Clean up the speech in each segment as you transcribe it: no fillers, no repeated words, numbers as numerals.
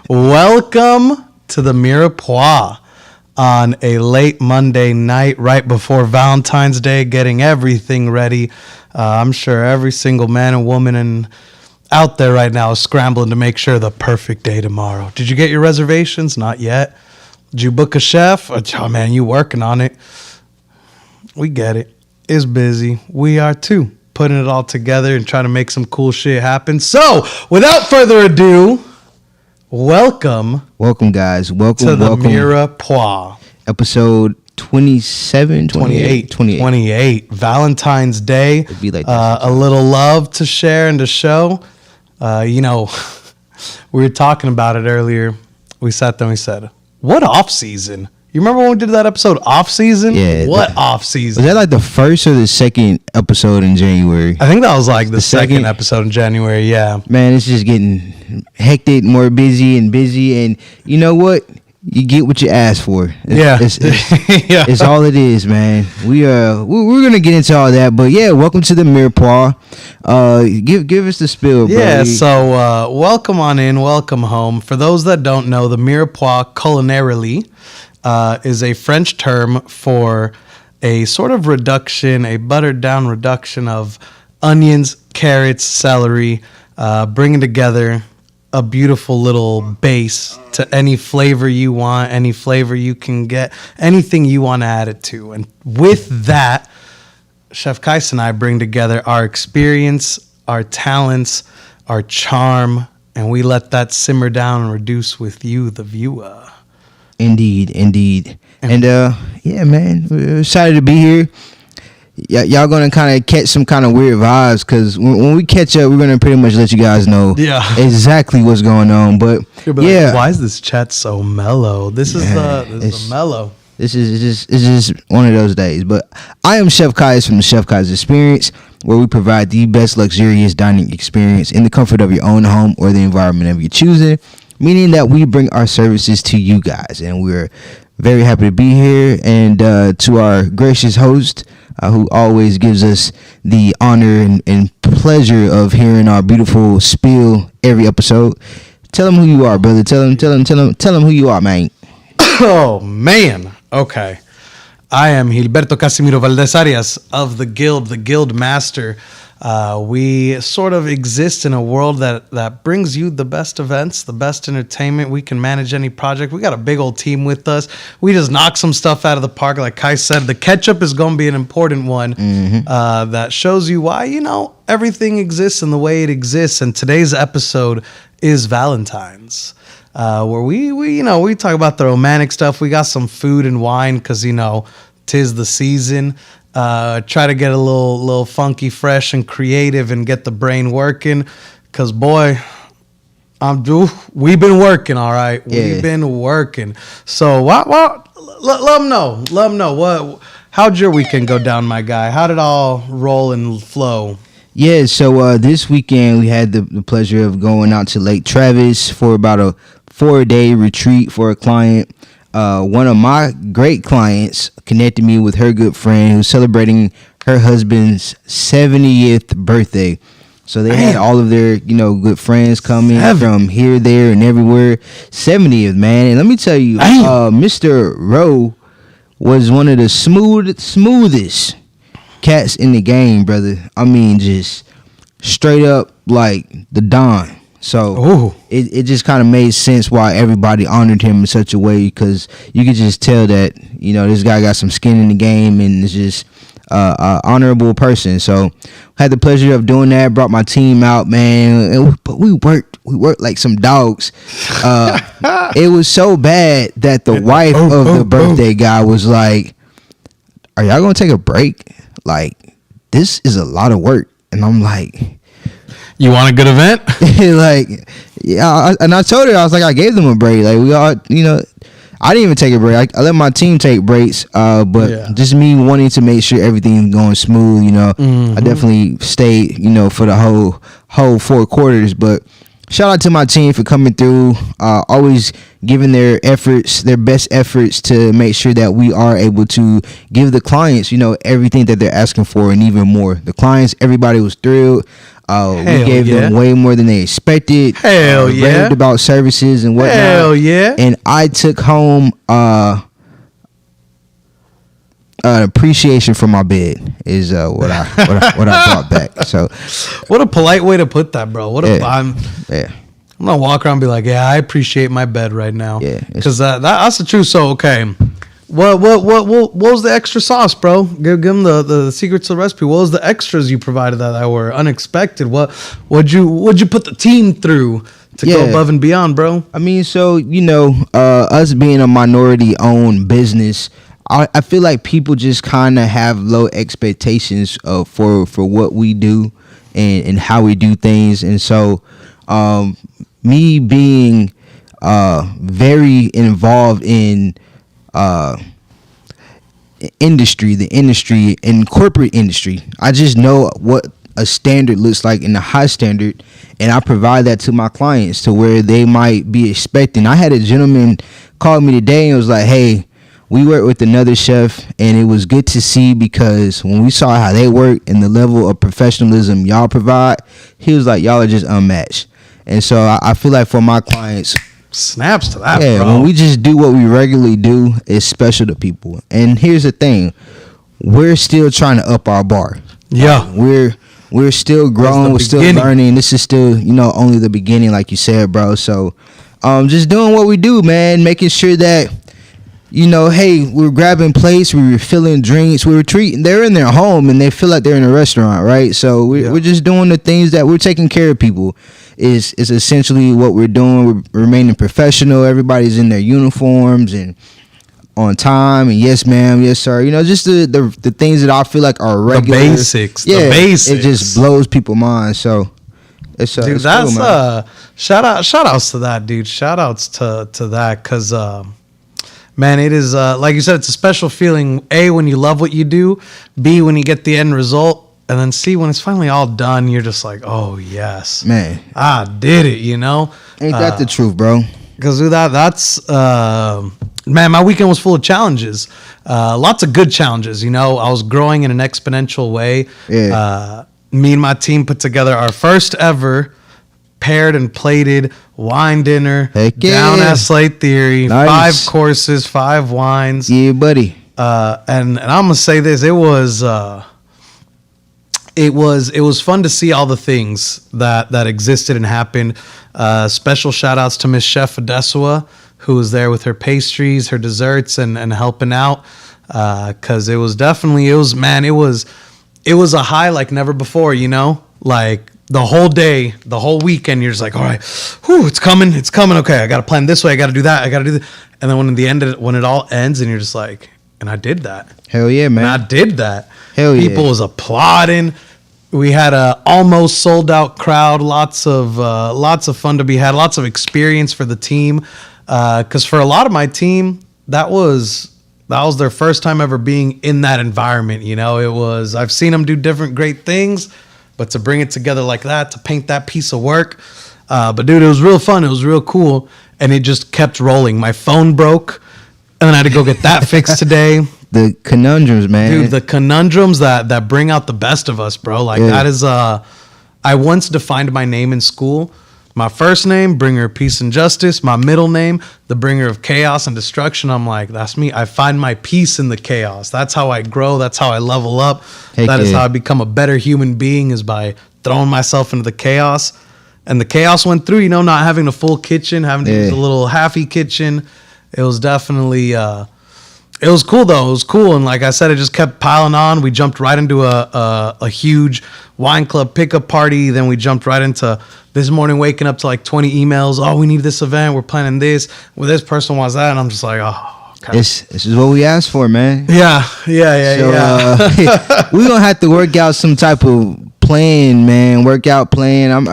Welcome to the Mirepoix on a late Monday night right before Valentine's Day, getting everything ready. I'm sure every single man and woman out there right now is scrambling to make sure the perfect day tomorrow. Did you get your reservations? Not yet. Did you book a chef? Oh man, you working on it. We get it. It's busy. We are too. Putting it all together and trying to make some cool shit happen. So, without further ado, welcome guys. Welcome to the Mirepoix. Episode 27, 28. Valentine's Day. It'd be like that a little love to share and to show. We were talking about it earlier. We sat there and we said, what off season? You remember when we did that episode off season? Yeah. What off season? Was that like the first or the second episode in January? I think that was like the second episode in January, yeah. Man, it's just getting hectic, more busy, and you know what? You get what you ask for. It's all it is, man. We're gonna get into all that, but yeah, welcome to the Mirepoix. Give us the spill, bro. Yeah, so welcome on in, welcome home. For those that don't know, the Mirepoix culinarily is a French term for a sort of reduction, a buttered down reduction of onions, carrots, celery, bringing together a beautiful little base to any flavor you want, any flavor you can get, anything you want to add it to. And with that, Chef Kais and I bring together our experience, our talents, our charm, and we let that simmer down and reduce with you, the viewer. Indeed. And yeah, man, we're excited to be here. Y'all gonna kind of catch some kind of weird vibes because when we catch up, we're gonna pretty much let you guys know exactly what's going on. But yeah, like, why is this chat so mellow? This is mellow. It's just one of those days. But I am Chef Kais from the Chef Kais Experience, where we provide the best luxurious dining experience in the comfort of your own home or the environment of your choosing. Meaning that we bring our services to you guys, and we're very happy to be here. And to our gracious host, who always gives us the honor and pleasure of hearing our beautiful spiel every episode. Tell them who you are, brother. Tell them who you are, man. Oh man. Okay. I am Gilberto Casimiro Valdez Arias of the Guild Master. We sort of exist in a world that brings you the best events, the best entertainment. We can manage any project. We got a big old team with us. We just knock some stuff out of the park. Like Kai said, the ketchup is going to be an important one that shows you why, everything exists in the way it exists. And today's episode is Valentines, where we talk about the romantic stuff. We got some food and wine because, tis the season. Try to get a little funky, fresh, and creative, and get the brain working. Cause boy, we've been working, all right. Yeah. We've been working. So let them know. How'd your weekend go down, my guy? How did it all roll and flow? Yeah, so this weekend we had the pleasure of going out to Lake Travis for about a 4-day retreat for a client. One of my great clients connected me with her good friend who's celebrating her husband's 70th birthday. So they had all of their, good friends coming from here, there, and everywhere. 70th, man. And let me tell you, Mr. Rowe was one of the smoothest cats in the game, brother. I mean, just straight up like the Don. So it just kind of made sense why everybody honored him in such a way, because you could just tell that, this guy got some skin in the game and is just an honorable person. So had the pleasure of doing that, brought my team out, man. But we worked like some dogs. It was so bad that the wife of the birthday guy was like, are y'all going to take a break? Like, this is a lot of work. And I'm like, you want a good event? And I told her, I was like, I gave them a break. Like, we all, I didn't even take a break. I let my team take breaks, but just me wanting to make sure everything's going smooth, I definitely stayed, for the whole 4 quarters. But shout out to my team for coming through, always giving their best efforts to make sure that we are able to give the clients, everything that they're asking for and even more. The clients, everybody was thrilled. We gave them way more than they expected. Hell yeah. Raved about services and whatnot. Hell yeah. And I took home appreciation for my bed is what I brought back. So, what a polite way to put that, bro. I'm gonna walk around and be like, yeah, I appreciate my bed right now. Yeah, because that's the truth. So, okay, what was the extra sauce, bro? Give them the secrets to the recipe. What was the extras you provided that were unexpected? What'd you put the team through to go above and beyond, bro? I mean, so us being a minority-owned business, I feel like people just kind of have low expectations for what we do and how we do things. And so me being very involved in the industry and corporate industry, I just know what a standard looks like in the high standard, and I provide that to my clients to where they might be expecting. I had a gentleman call me today and was like, hey, we work with another chef, and it was good to see because when we saw how they work and the level of professionalism y'all provide, he was like, y'all are just unmatched. And so I feel like for my clients, snaps to that, bro. When we just do what we regularly do, it's special to people. And here's the thing, we're still trying to up our bar. Yeah. We're still growing, we're still learning. This is still, only the beginning, like you said, bro. So just doing what we do, man, making sure that hey, we're grabbing plates, we're refilling drinks, we're treating. They're in their home and they feel like they're in a restaurant, right? So we're just doing the things that we're taking care of people. Is essentially what we're doing. We're remaining professional. Everybody's in their uniforms and on time. And yes, ma'am, yes, sir. just the things that I feel like are regular. The basics. Yeah, the basics. It just blows people's minds. So it's dude, it's that's cool, man. shout outs to that, dude. Shout outs to that because. Man, it is, like you said, it's a special feeling, A, when you love what you do, B, when you get the end result, and then C, when it's finally all done, you're just like, oh, yes. Man. I did it, Ain't that the truth, bro? Because that's, man, my weekend was full of challenges. Lots of good challenges, I was growing in an exponential way. Yeah. Me and my team put together our first ever paired and plated wine dinner. Heck yeah. Down at Slate Theory. Nice. 5 courses, 5 wines. Yeah, buddy. And I'm gonna say this: it was fun to see all the things that existed and happened. Special shout outs to Miss Chef Adesua, who was there with her pastries, her desserts, and helping out. Because it was a high like never before. Like. The whole day, the whole weekend, you're just like, all right, whew, it's coming. Okay, I got to plan this way. I got to do that. I got to do that. And then when it all ends and you're just like, and I did that. Hell yeah, man. And I did that. Hell yeah. People was applauding. We had a almost sold out crowd. Lots of fun to be had. Lots of experience for the team. Because for a lot of my team, that was their first time ever being in that environment. I've seen them do different great things. But to bring it together like that, to paint that piece of work. But, dude, it was real fun. It was real cool. And it just kept rolling. My phone broke. And then I had to go get that fixed today. The conundrums, man. Dude, the conundrums that bring out the best of us, bro. Like, that is... I once defined my name in school. My first name, bringer of peace and justice. My middle name, the bringer of chaos and destruction. I'm like, that's me. I find my peace in the chaos. That's how I grow. That's how I level up. That is how I become a better human being, is by throwing myself into the chaos. And the chaos went through, not having a full kitchen, having to use a little halfy kitchen. It was definitely, it was cool though. It was cool. And like I said, it just kept piling on. We jumped right into a huge wine club pickup party. Then we jumped right into this morning, waking up to like 20 emails. Oh, we need this event. We're planning this. Well, this person wants that. And I'm just like, oh, okay. This is what we asked for, man. Yeah. We're going to have to work out some type of plan, man. Workout plan. I'm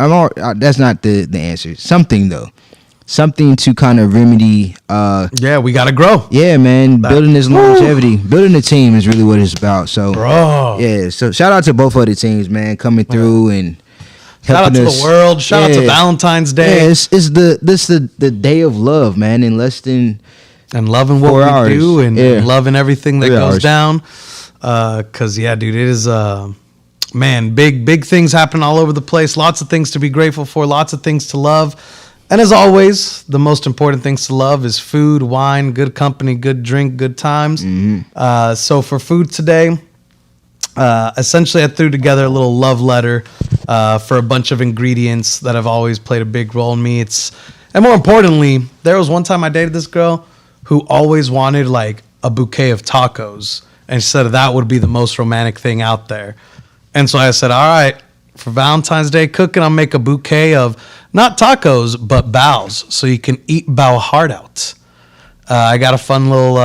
that's not the answer. Something though. Something to kind of remedy. We got to grow. Yeah, man. Building this longevity. Building a team is really what it's about. So, bro. Yeah. So shout out to both of the teams, man, coming through and Shout out to the world. Shout out to Valentine's Day. Yeah, it's the day of love, man. In less than and loving what 4 hours. we do and loving everything that 3 goes hours. down. Cause yeah, dude, it is man, big things happen all over the place. Lots of things to be grateful for. Lots of things to love. And as always, the most important things to love is food, wine, good company, good drink, good times. Mm-hmm. So for food today, essentially I threw together a little love letter for a bunch of ingredients that have always played a big role in me. And more importantly, there was one time I dated this girl who always wanted like a bouquet of tacos. And she said that would be the most romantic thing out there. And so I said, all right, for Valentine's Day cooking, I'll make a bouquet of not tacos, but baos, so you can eat bao heart out. I got a fun little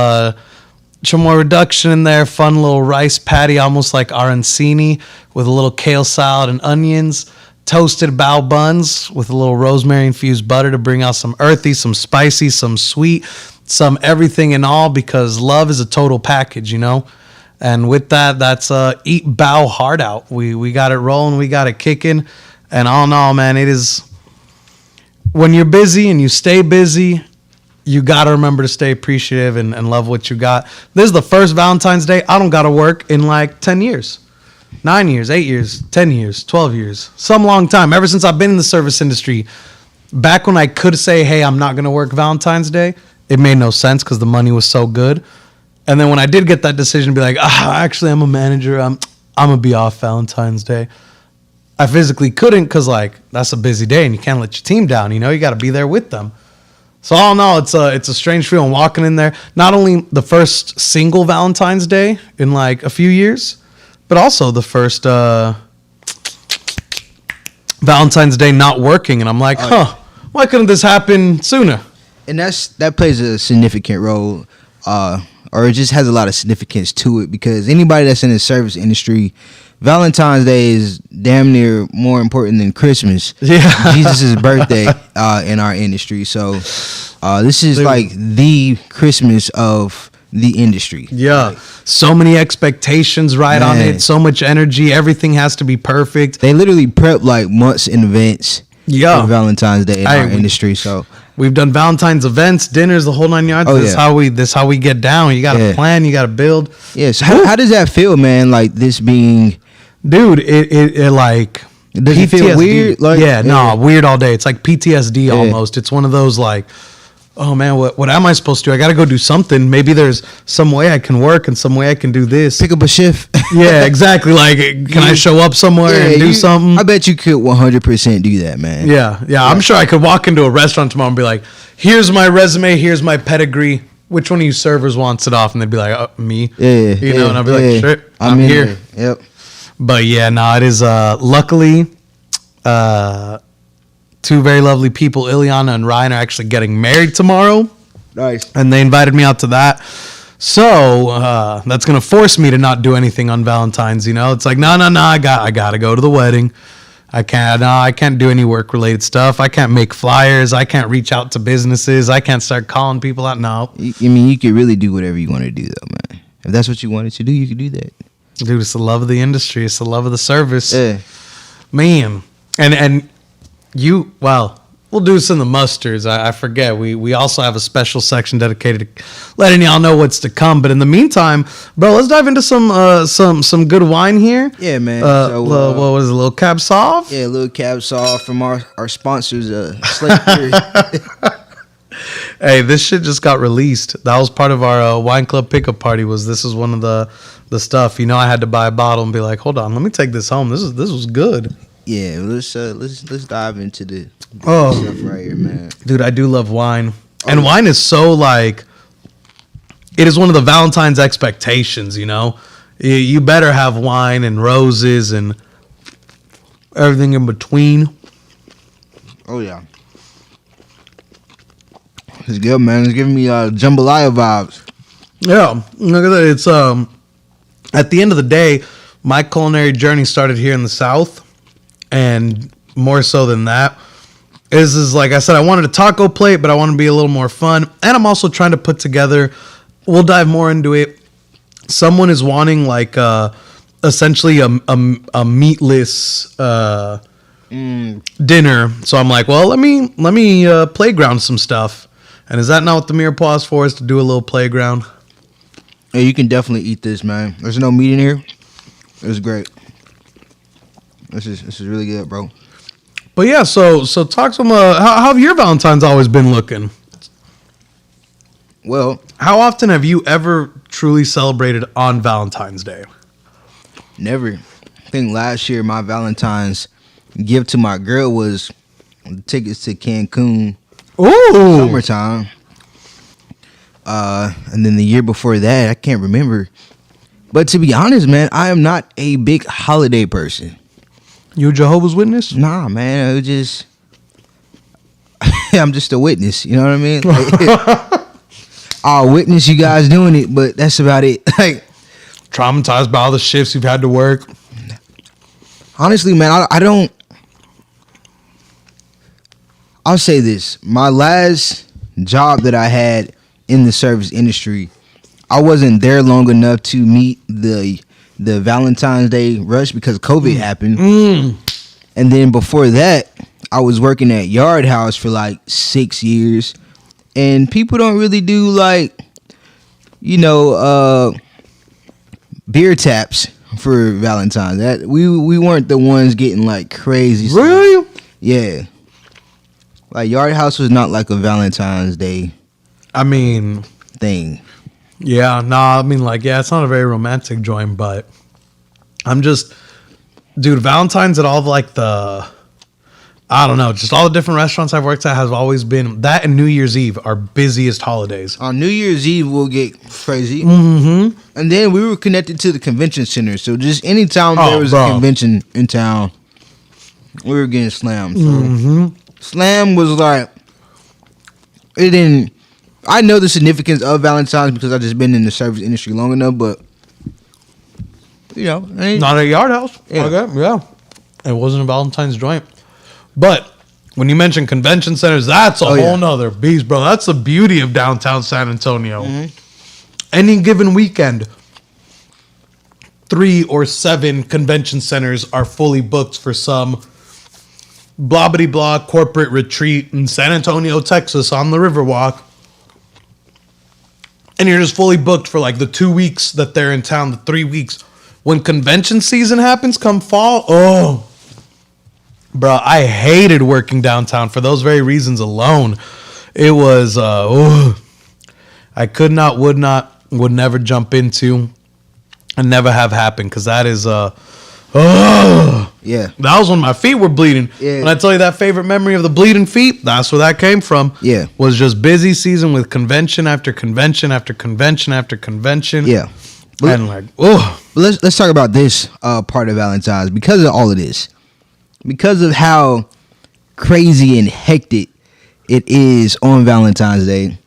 chamoy reduction in there, fun little rice patty, almost like arancini, with a little kale salad and onions, toasted bao buns with a little rosemary-infused butter to bring out some earthy, some spicy, some sweet, some everything and all, because love is a total package, you know? And with that, that's eat bao heart out. We got it rolling, we got it kicking, and all in all, man, it is... When you're busy and you stay busy, you got to remember to stay appreciative and love what you got. This is the first Valentine's Day I don't got to work in like 10 years. 9 years, 8 years, 10 years, 12 years. Some long time. Ever since I've been in the service industry, back when I could say, hey, I'm not going to work Valentine's Day, it made no sense because the money was so good. And then when I did get that decision to be like, actually, I'm a manager. I'm going to be off Valentine's Day. I physically couldn't because, like, that's a busy day and you can't let your team down. You know, you got to be there with them. So all in all, it's a strange feeling walking in there. Not only the first single Valentine's Day in, like, a few years, but also the first Valentine's Day not working. And I'm like, why couldn't this happen sooner? And that plays a significant role, or it just has a lot of significance to it, because anybody that's in the service industry, Valentine's Day is damn near more important than Christmas. Yeah. Jesus' birthday in our industry. So this is like the Christmas of the industry. Yeah. Like, so many expectations on it. So much energy. Everything has to be perfect. They literally prep like months in advance for Valentine's Day in our industry. So we've done Valentine's events, dinners, the whole 9 yards. This is how we get down. You got to plan. You got to build. Yeah. So how does that feel, man? Like this being... Dude, it like... Does it feel weird? Like, weird all day. It's like PTSD almost. It's one of those like, oh man, what am I supposed to do? I got to go do something. Maybe there's some way I can work and some way I can do this. Pick up a shift. Yeah, exactly. Like, can I show up somewhere and do something? I bet you could 100% do that, man. Yeah. I'm sure I could walk into a restaurant tomorrow and be like, here's my resume, here's my pedigree. Which one of you servers wants it off? And they'd be like, me. Yeah. And I'd be like, shit, I'm here. Yep. But yeah, it is luckily two very lovely people, Ileana and Ryan, are actually getting married tomorrow. Nice. And they invited me out to that. So that's going to force me to not do anything on Valentine's, you know? It's like, no, I got to go to the wedding. I can't do any work-related stuff. I can't make flyers. I can't reach out to businesses. I can't start calling people out. No. I mean, you could really do whatever you want to do, though, man. If that's what you wanted to do, you could do that. Dude, it's the love of the industry. It's the love of the service. Yeah. Man. And you, well, we'll do this in the mustards. I forget. We also have a special section dedicated to letting y'all know what's to come. But in the meantime, bro, let's dive into some good wine here. Yeah, man. What was it? A little Cab Sauv? Yeah, a little Cab Sauv from our sponsors, Slate Theory. Hey, this shit just got released. That was part of our wine club pickup party. This is one of the stuff. You know, I had to buy a bottle and be like, hold on, let me take this home. This was good. Yeah, let's dive into the stuff right here, man. Dude, I do love wine. And wine is so like, it is one of the Valentine's expectations, you know? You better have wine and roses and everything in between. Oh, yeah. It's good, man. It's giving me jambalaya vibes. Yeah, look at that. It's at the end of the day, my culinary journey started here in the South, and more so than that, is like I said, I wanted a taco plate, but I want to be a little more fun, and I'm also trying to put together. We'll dive more into it. Someone is wanting like essentially a meatless dinner. So I'm like, well, let me playground some stuff. And is that not what the Mirepoix is for? Is to do a little playground? Yeah, you can definitely eat this, man. There's no meat in here. It was great. This is really good, bro. But yeah, so talk to them. How have your Valentines always been looking? Well, How often have you ever truly celebrated on Valentine's Day? never. I think last year my Valentine's gift to my girl was tickets to Cancun Ooh, summertime. And then the year before that, I can't remember. But to be honest, man, I am not a big holiday person. you a Jehovah's Witness? Nah, man, it was just I'm just a witness. You know what I mean? Like, I'll witness you guys doing it, but that's about it. Like, Traumatized by all the shifts you've had to work? honestly, man, I don't. I'll say this: my last job that I had in the service industry, I wasn't there long enough to meet the Valentine's Day rush because COVID happened. And then before that, I was working at Yard House for like 6 years, and people don't really do like, beer taps for Valentine's. That we weren't the ones getting like crazy stuff. Really? Yeah. Like Yard House was not like a Valentine's Day I mean, thing. yeah, nah, I mean, like, yeah, it's not a very romantic joint, but I'm just, dude, Valentine's at all of like I don't know, just all the different restaurants I've worked at has always been, that and New Year's Eve are busiest holidays. On New Year's Eve we'll get crazy. Mm-hmm. And then we were connected to the convention center. So just anytime there was bro. a convention in town, we were getting slammed. So Slam was like, it didn't. I know the significance of Valentine's because I've just been in the service industry long enough, but Not at Yard House. Yeah. Okay, yeah. It wasn't a Valentine's joint. But when you mention convention centers, that's a whole nother beast, bro. That's the beauty of downtown San Antonio. Any given weekend, 3 or 7 convention centers are fully booked for some blah corporate retreat in San Antonio, Texas on the Riverwalk. And you're just fully booked for like the 2 weeks that they're in town, the 3 weeks. When convention season happens come fall, bro, I hated working downtown for those very reasons alone. It was, I could not, would never jump into and never have happen because that is, Yeah. that was when my feet were bleeding. Yeah. When I tell you that favorite memory of the bleeding feet, that's where that came from. Yeah. Was just busy season with convention after convention after convention after convention. Yeah. And like, oh. Let's talk about this part of Valentine's because of all of this. Because of how crazy and hectic it is on Valentine's Day,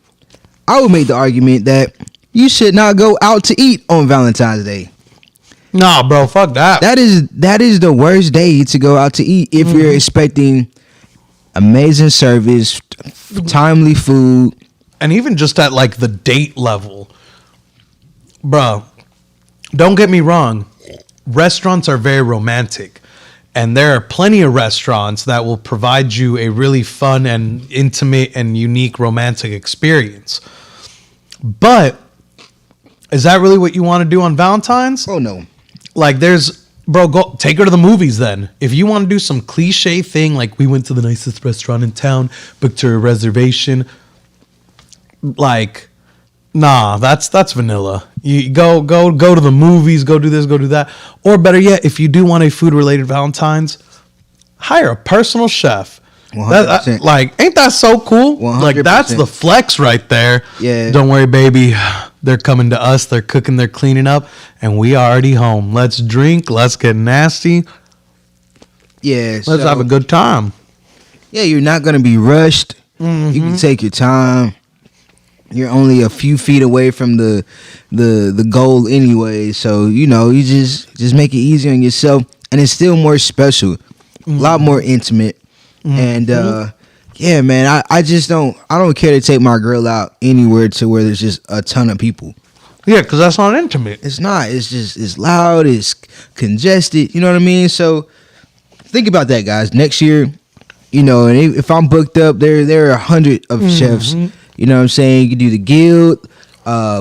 I would make the argument that you should not go out to eat on Valentine's Day. Nah, bro, fuck that. That is the worst day to go out to eat if you're expecting amazing service, timely food. And even just at like the date level, bro, don't get me wrong. Restaurants are very romantic. And there are plenty of restaurants that will provide you a really fun and intimate and unique romantic experience. But is that really what you want to do on Valentine's? Oh, no. Like go take her to the movies then. If you want to do some cliche thing like we went to the nicest restaurant in town, booked her a reservation, like, nah, that's vanilla. You go to the movies, go do this, go do that. Or better yet, if you do want a food related Valentine's, hire a personal chef. 100%. Like, ain't that so cool? 100%. Like, that's the flex right there. Yeah. Don't worry, baby. They're coming to us. They're cooking. They're cleaning up. And we already home. Let's drink. Let's get nasty. Yeah. Let's have a good time. Yeah, you're not going to be rushed. You can take your time. You're only a few feet away from the goal anyway. So, you just make it easy on yourself. And it's still more special. A lot more intimate. And yeah, man, I don't care to take my girl out anywhere to where there's just a ton of people. Yeah, because that's not intimate. It's not. It's loud. It's congested. You know what I mean? So think about that, guys. Next year, you know, and if I'm booked up, there are 100 of chefs. You know what I'm saying? You can do the Guild.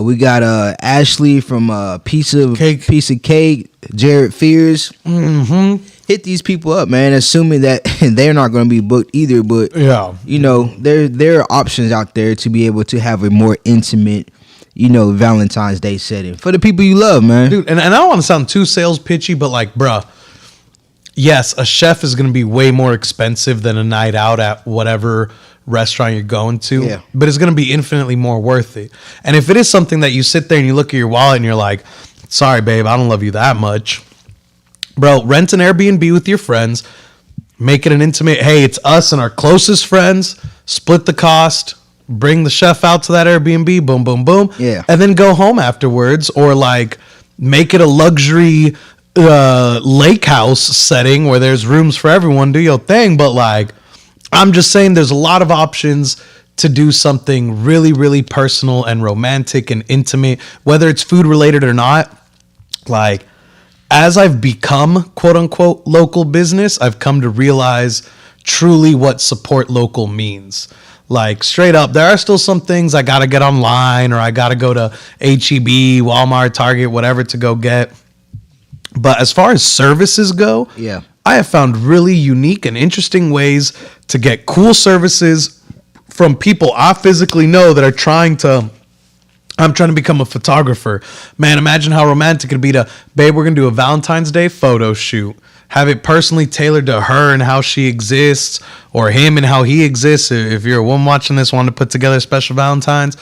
We got Ashley from Piece of Cake, Jared Fears. Hit these people up, man. Assuming that they're not going to be booked either, but you know, there are options out there to be able to have a more intimate, you know, Valentine's Day setting for the people you love, man. Dude, and I don't want to sound too sales pitchy, but like, bruh, yes, a chef is going to be way more expensive than a night out at whatever restaurant you're going to, but it's going to be infinitely more worth it. And if it is something that you sit there and you look at your wallet and you're like, sorry, babe, I don't love you that much. Bro, rent an Airbnb with your friends, make it an intimate, hey, it's us and our closest friends, split the cost, bring the chef out to that Airbnb, boom, boom, boom, and then go home afterwards, or like make it a luxury lake house setting where there's rooms for everyone, do your thing. But like, I'm just saying there's a lot of options to do something really, really personal and romantic and intimate, whether it's food related or not. Like, as I've become quote unquote local business, I've come to realize truly what support local means. Like, straight up, there are still some things I got to get online, or I got to go to HEB, Walmart, Target, whatever to go get. But as far as services go, I have found really unique and interesting ways to get cool services from people I physically know that are I'm trying to become a photographer. Man, imagine how romantic it'd be to, babe, we're going to do a Valentine's Day photo shoot. Have it personally tailored to her and how she exists, or him and how he exists. If you're a woman watching this, wanting to put together a special Valentine's,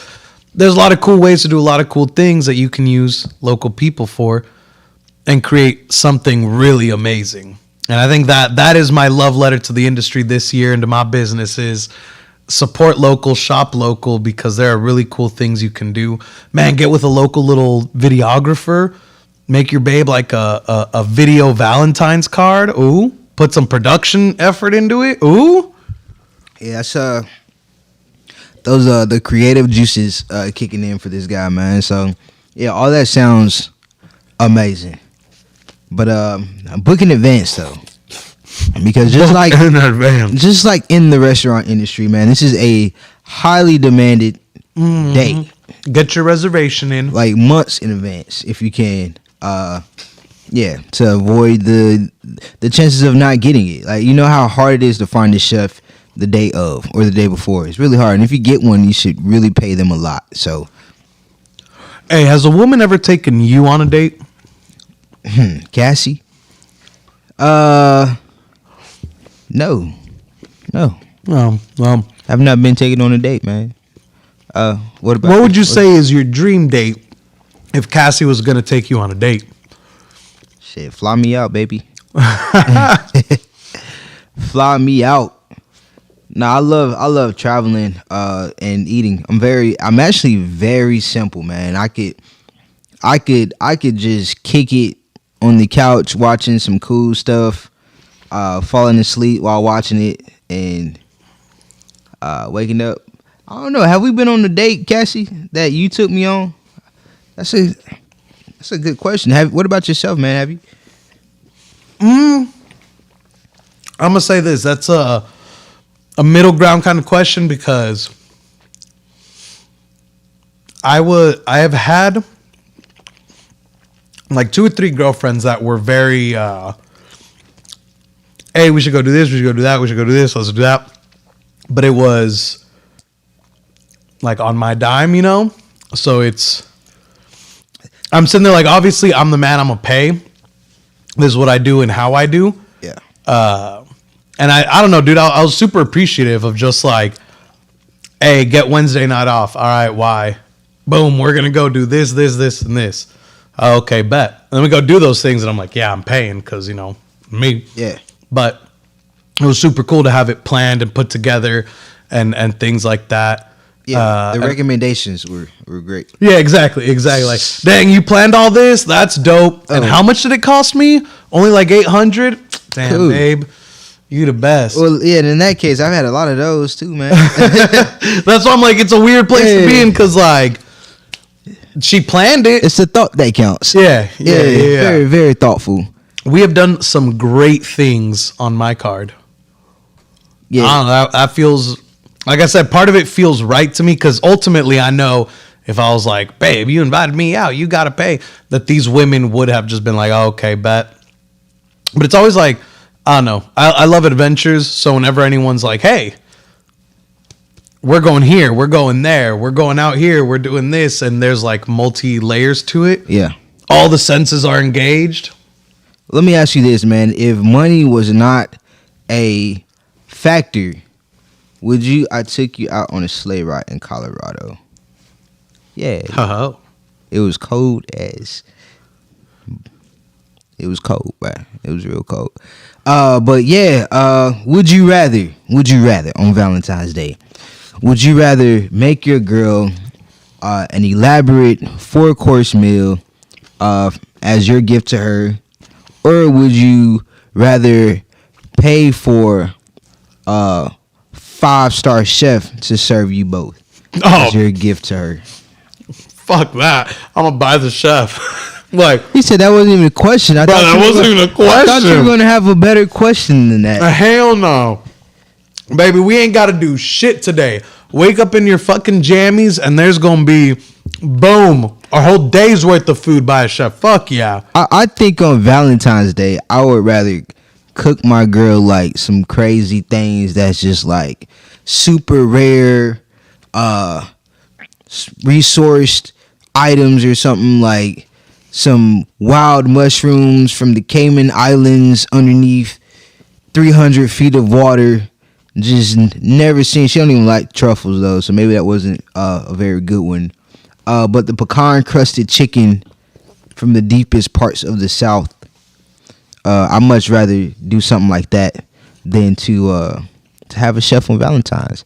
there's a lot of cool ways to do a lot of cool things that you can use local people for and create something really amazing. And I think that is my love letter to the industry this year and to my business is support local, shop local, because there are really cool things you can do. Man, get with a local little videographer, make your babe like a video Valentine's card. Ooh, put some production effort into it. Ooh. Yeah, that's those the creative juices kicking in for this guy, man. So yeah, all that sounds amazing. But book in advance though, because just like in the restaurant industry, man, this is a highly demanded date. Get your reservation in like months in advance if you can. To avoid the chances of not getting it. Like, you know how hard it is to find a chef the day of or the day before. It's really hard, and if you get one, you should really pay them a lot. So, hey, has a woman ever taken you on a date? Cassie? No. I've not been taken on a date, man. What would you say is your dream date if Cassie was going to take you on a date? Shit, fly me out, baby. Fly me out. Nah, I love traveling and eating. I'm actually very simple, man. I could just kick it on the couch watching some cool stuff, falling asleep while watching it, and waking up. I don't know. Have we been on a date, Cassie, that you took me on? That's a good question. What about yourself, man? Have you? I'm gonna say this. That's a middle ground kind of question, because I have had like 2 or 3 girlfriends that were very, hey, we should go do this, we should go do that, we should go do this, let's do that. But it was like on my dime, you know? So I'm sitting there like, obviously I'm the man, I'm gonna pay. This is what I do and how I do. Yeah. And I don't know, dude, I was super appreciative of just like, hey, get Wednesday night off. All right, why? Boom, we're gonna go do this, this, this, and this. Okay, bet. And then we go do those things, and I'm like, yeah, I'm paying because, you know, me. Yeah. But it was super cool to have it planned and put together and things like that. Yeah, the recommendations were great. Yeah, exactly. Like, dang, you planned all this? That's dope. And how much did it cost me? Only like $800? Damn, cool. Babe. You the best. Well, yeah, and in that case, I've had a lot of those too, man. That's why I'm like, it's a weird place to be in, because, like, she planned it. It's the thought that counts. Yeah. Very, very thoughtful. we have done some great things on my card. Yeah, I don't know, that feels, like I said, part of it feels right to me because ultimately I know if I was like, babe, you invited me out, you got to pay, that these women would have just been like, oh, okay, bet. But it's always like, I don't know. I love adventures. So whenever anyone's like, hey, we're going here, we're going there, we're going out here, we're doing this, and there's like multi layers to it. yeah. All the senses are engaged. Let me ask you this, man. If money was not a factor, I took you out on a sleigh ride in Colorado. Yeah. Oh. It was cold as. It was cold, man. It was real cold. But yeah, would you rather on Valentine's Day, would you rather make your girl an elaborate 4-course meal as your gift to her, or would you rather pay for a 5-star chef to serve you both as your gift to her? Fuck that. I'm gonna buy the chef. Like, He said that wasn't even a question. Bro, that wasn't even a question. I thought you were going to have a better question than that. Hell no. Baby, we ain't got to do shit today. Wake up in your fucking jammies and there's going to be, boom, a whole day's worth of food by a chef. Fuck yeah. I think on Valentine's Day, I would rather cook my girl like some crazy things that's just like super rare, resourced items or something, like some wild mushrooms from the Cayman Islands underneath 300 feet of water. Just never seen. She don't even like truffles though, so maybe that wasn't a very good one. But the pecan crusted chicken from the deepest parts of the South. I'd much rather do something like that than to have a chef on Valentine's.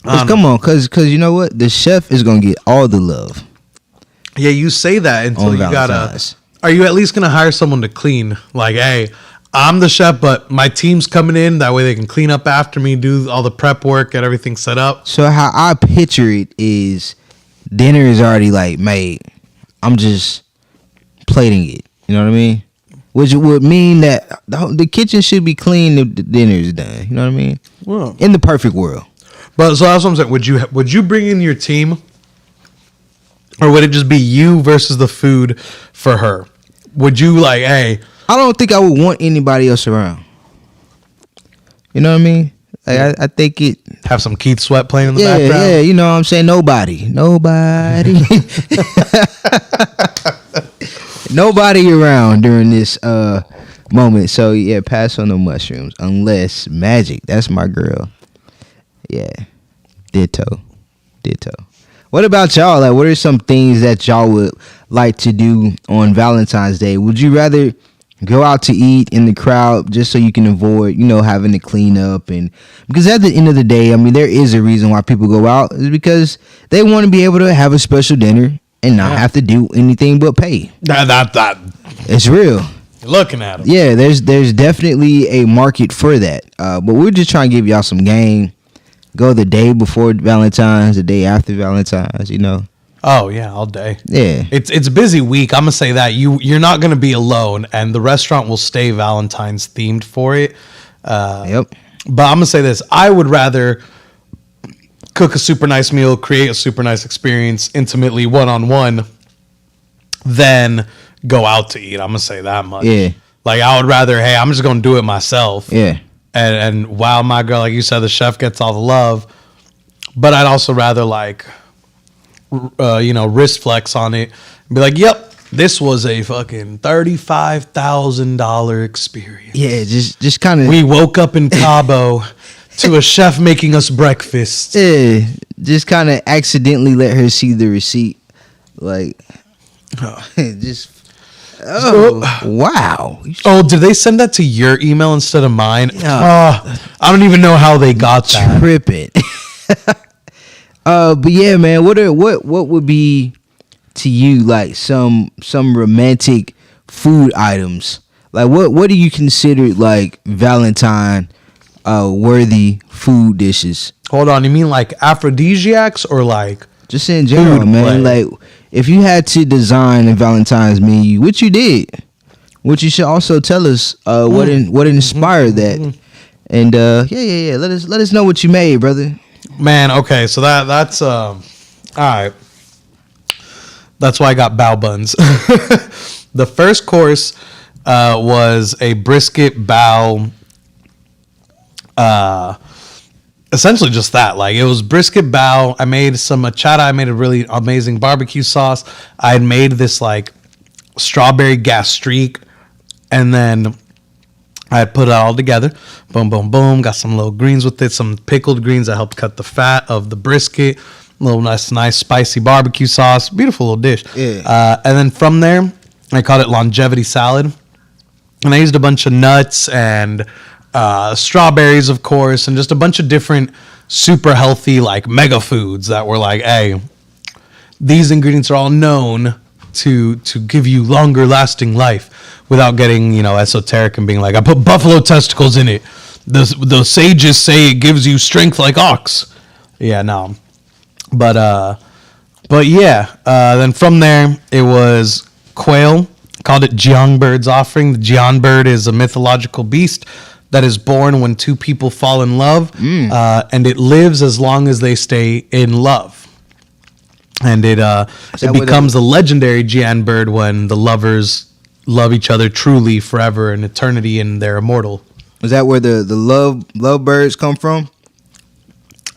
Come on, cause you know what, the chef is gonna get all the love. Yeah, you say that until you gotta. Are you at least gonna hire someone to clean? Like, hey, I'm the chef, but my team's coming in. That way they can clean up after me, do all the prep work, get everything set up. So how I picture it is, dinner is already like made. I'm just plating it. You know what I mean? Which would mean that the kitchen should be clean if the dinner is done. You know what I mean? Well, in the perfect world. But so that's what I'm saying. Would you bring in your team, or would it just be you versus the food for her? Would you like, hey? I don't think I would want anybody else around. You know what I mean? Like, I think it. Have some Keith Sweat playing in the background. Yeah, you know what I'm saying? Nobody. Nobody around during this moment. So yeah, pass on the mushrooms unless Magic. That's my girl. Yeah, ditto. What about y'all? Like, what are some things that y'all would like to do on Valentine's Day? Would you rather go out to eat in the crowd just so you can avoid, having to clean up? And because at the end of the day, I mean, there is a reason why people go out, is because they want to be able to have a special dinner and not have to do anything but pay. That It's real. You're looking at them. Yeah, there's definitely a market for that. But we're just trying to give y'all some game. Go the day before Valentine's, the day after Valentine's, Oh yeah, all day. Yeah, it's a busy week. I'm gonna say that you're not gonna be alone, and the restaurant will stay Valentine's themed for it. Yep. But I'm gonna say this: I would rather cook a super nice meal, create a super nice experience, intimately one-on-one, than go out to eat. I'm gonna say that much. Yeah. Like, I would rather, hey, I'm just gonna do it myself. Yeah. And while my girl, like you said, the chef gets all the love, but I'd also rather wrist flex on it and be like, yep, this was a fucking $35,000 experience. Yeah, just kind of. We woke up in Cabo to a chef making us breakfast. Yeah, just kind of accidentally let her see the receipt, like, just. Oh, wow. Oh, did they send that to your email instead of mine? I don't even know how they got that. Tripping. But yeah, man, what would be to you like some romantic food items? Like, what do you consider like Valentine worthy food dishes? Hold on, you mean like aphrodisiacs or like just in general, man? Play? Like, if you had to design a Valentine's menu, which you did, which you should also tell us what inspired that. And yeah. Let us know what you made, brother. Man, okay, so that's all right. That's why I got bao buns. The first course was a brisket bao. Essentially just that. Like, it was brisket bao. I made some achata. I made a really amazing barbecue sauce. I had made this like strawberry gastrique, and then I had put it all together. Boom, boom, boom. Got some little greens with it, some pickled greens that helped cut the fat of the brisket. A little nice spicy barbecue sauce. Beautiful little dish. Yeah. And then from there, I called it longevity salad. And I used a bunch of nuts and strawberries, of course, and just a bunch of different super healthy like mega foods that were like, hey, these ingredients are all known to give you longer lasting life, without getting, esoteric and being like, I put buffalo testicles in it. The sages say it gives you strength like ox. Yeah, no. But yeah. Then from there, it was quail. Called it Jiang bird's offering. The Jiang bird is a mythological beast that is born when two people fall in love, and it lives as long as they stay in love. And it becomes a legendary Jian bird when the lovers love each other truly forever and eternity, and they're immortal. Is that where the love birds come from?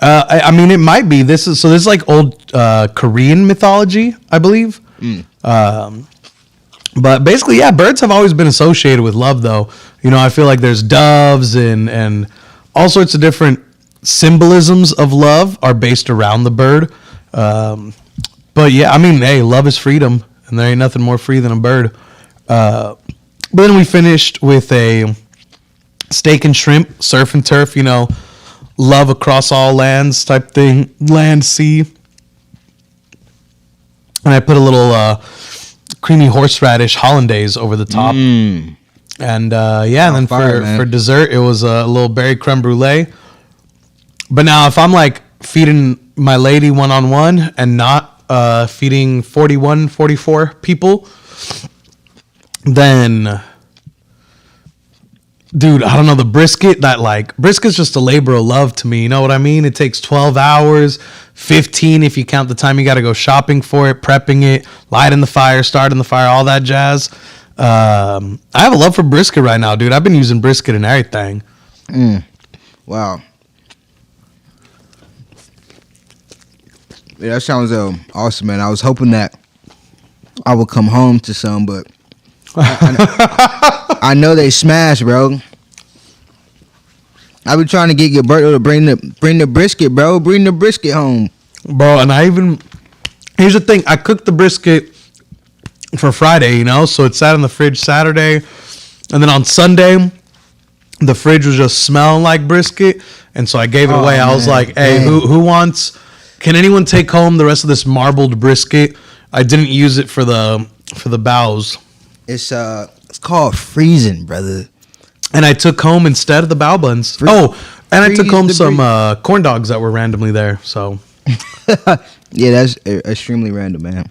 I mean, it might be. This is like old Korean mythology, I believe. But basically, yeah, birds have always been associated with love, though. I feel like there's doves and all sorts of different symbolisms of love are based around the bird. But yeah, I mean, hey, love is freedom, and there ain't nothing more free than a bird. But then we finished with a steak and shrimp, surf and turf, love across all lands type thing, land, sea. And I put a little creamy horseradish hollandaise over the top. And and then for dessert, it was a little berry creme brulee. But now if I'm like feeding my lady one-on-one and not feeding 41, 44 people, then, dude, I don't know, the brisket's just a labor of love to me. You know what I mean? It takes 12 hours, 15 if you count the time you got to go shopping for it, prepping it, lighting the fire, starting the fire, all that jazz. I have a love for brisket right now, dude. I've been using brisket and everything. Wow. Yeah, that sounds awesome, man. I was hoping that I would come home to some, but I know they smash, bro. I've been trying to get Gilberto to bring the brisket, bro. Bring the brisket home, bro. And here's the thing: I cooked the brisket for Friday, so it sat in the fridge Saturday, and then on Sunday, the fridge was just smelling like brisket, and so I gave it away. I was like, "Hey, who wants? Can anyone take home the rest of this marbled brisket?" I didn't use it for the bows. It's called freezing, brother. And I took home instead of the bao buns. I took home some corn dogs that were randomly there. So, yeah, that's extremely random, man.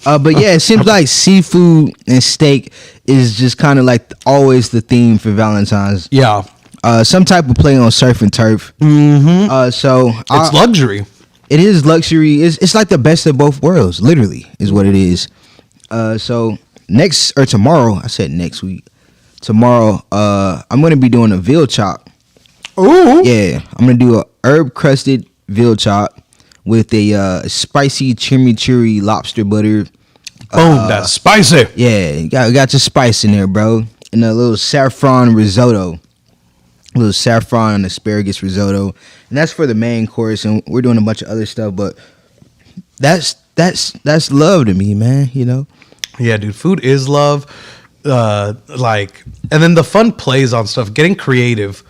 But yeah, it seems like seafood and steak is just kind of like always the theme for Valentine's. Yeah. Some type of play on surf and turf. So it's luxury. It is luxury. It's like the best of both worlds. Literally, is what it is. So tomorrow, I said next week. Tomorrow, I'm gonna be doing a veal chop. Ooh. Yeah, I'm gonna do a herb crusted veal chop with a spicy chimichurri lobster butter. Boom, that's spicy. Yeah, you got your spice in there, bro. And a little saffron risotto. A little saffron and asparagus risotto. And that's for the main course, and we're doing a bunch of other stuff, but that's love to me, man, Yeah, dude, food is love. And then the fun plays on stuff, getting creative.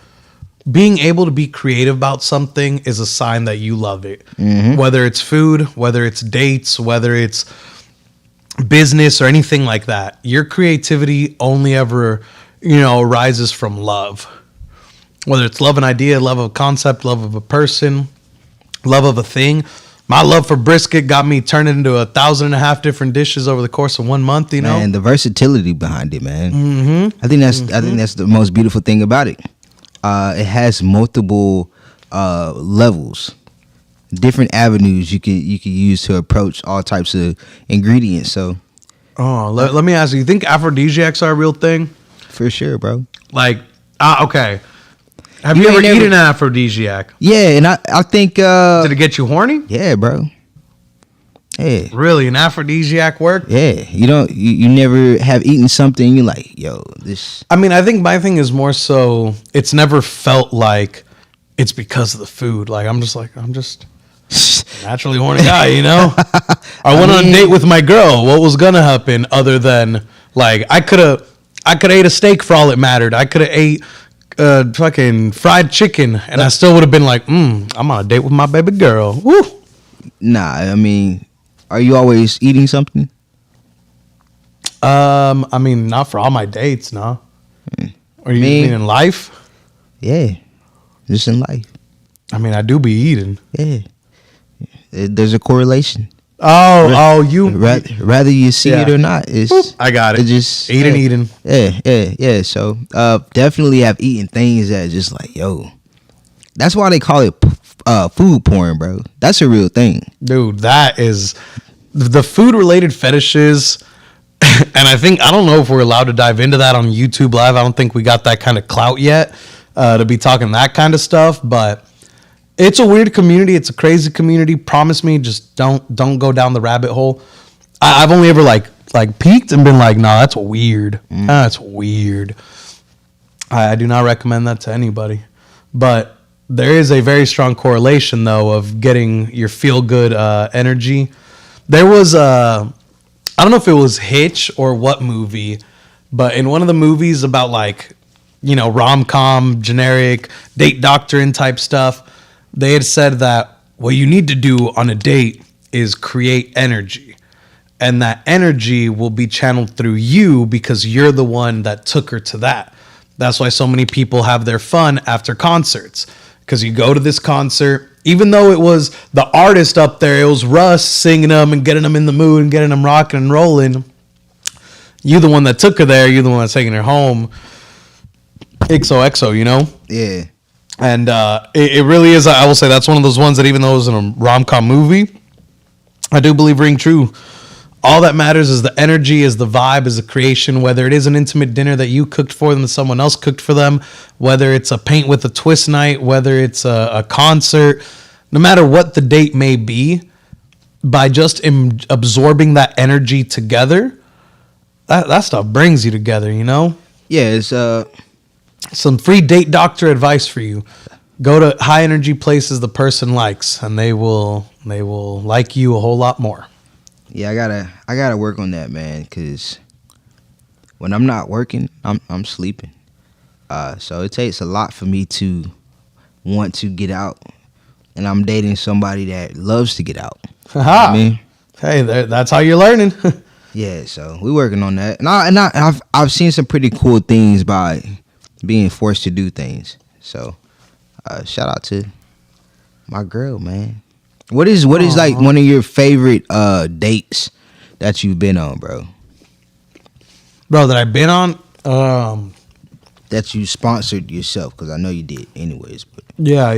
Being able to be creative about something is a sign that you love it. Whether it's food, whether it's dates, whether it's business or anything like that. Your creativity only ever, arises from love. Whether it's love an idea, love of a concept, love of a person, love of a thing. my love for brisket got me turning into 1,500 different dishes over the course of 1 month. You know, and the versatility behind it, man. Mm-hmm. I think that's the most beautiful thing about it. It has multiple levels, different avenues you can use to approach all types of ingredients. So, let me ask you: you think aphrodisiacs are a real thing? for sure, bro. Like, okay. Have You you ever ain't never- eaten an aphrodisiac? Yeah, and I think Did it get you horny? yeah, bro. Yeah. Really, an aphrodisiac work? Yeah, you never have eaten something and you're like, yo, this. I mean, I think my thing is more so it's never felt like it's because of the food. Like I'm just a naturally horny guy, you know? I went on a date with my girl. What was gonna happen other than like I could have ate a steak for all it mattered. I could have ate fucking fried chicken and I still would have been like, I'm on a date with my baby girl. Woo. Nah, I mean, are you always eating something? I mean, not for all my dates, no. Or you mean in life? Yeah, just in life. I mean, I do be eating. Yeah, there's a correlation. You Rather you see it or not, it's I got it. It's just eating. Yeah. So definitely have eaten things that just like, yo, that's why they call it food porn, bro. That's a real thing, Dude, that is the food related fetishes. And I don't know if we're allowed to dive into that on YouTube Live. I don't think we got that kind of clout yet to be talking that kind of stuff, but it's a weird community. It's a crazy community. Promise me, just don't go down the rabbit hole. I've only ever like peeked and been like, nah, that's weird. That's weird. I do not recommend that to anybody. But there is a very strong correlation, though, of getting your feel-good energy. There was I don't know if it was Hitch or what movie, but in one of the movies about like, rom-com, generic, date doctrine type stuff, they had said that what you need to do on a date is create energy. And that energy will be channeled through you because you're the one that took her to that. That's why so many people have their fun after concerts. Because you go to this concert, even though it was the artist up there, it was Russ singing them and getting them in the mood and getting them rocking and rolling. You the one that took her there. You're the one that's taking her home. XOXO, Yeah. And it really is. I will say that's one of those ones that even though it was in a rom-com movie, I do believe ring true. All that matters is the energy, is the vibe, is the creation, whether it is an intimate dinner that you cooked for them, that someone else cooked for them, whether it's a paint with a twist night, whether it's a concert, no matter what the date may be, by just absorbing that energy together, that stuff brings you together, Yeah, it's some free date doctor advice for you. Go to high energy places the person likes, and they will like you a whole lot more. yeah, I gotta work on that, man, because when I'm not working, I'm sleeping. So it takes a lot for me to want to get out, and I'm dating somebody that loves to get out. Haha. I mean, Hey, that's how you're learning. yeah, so we're working on that, and I've seen some pretty cool things by being forced to do things. So shout out to my girl, man. What is like one of your favorite dates that you've been on, bro? Bro, that I've been on? That you sponsored yourself, because I know you did anyways. But Yeah.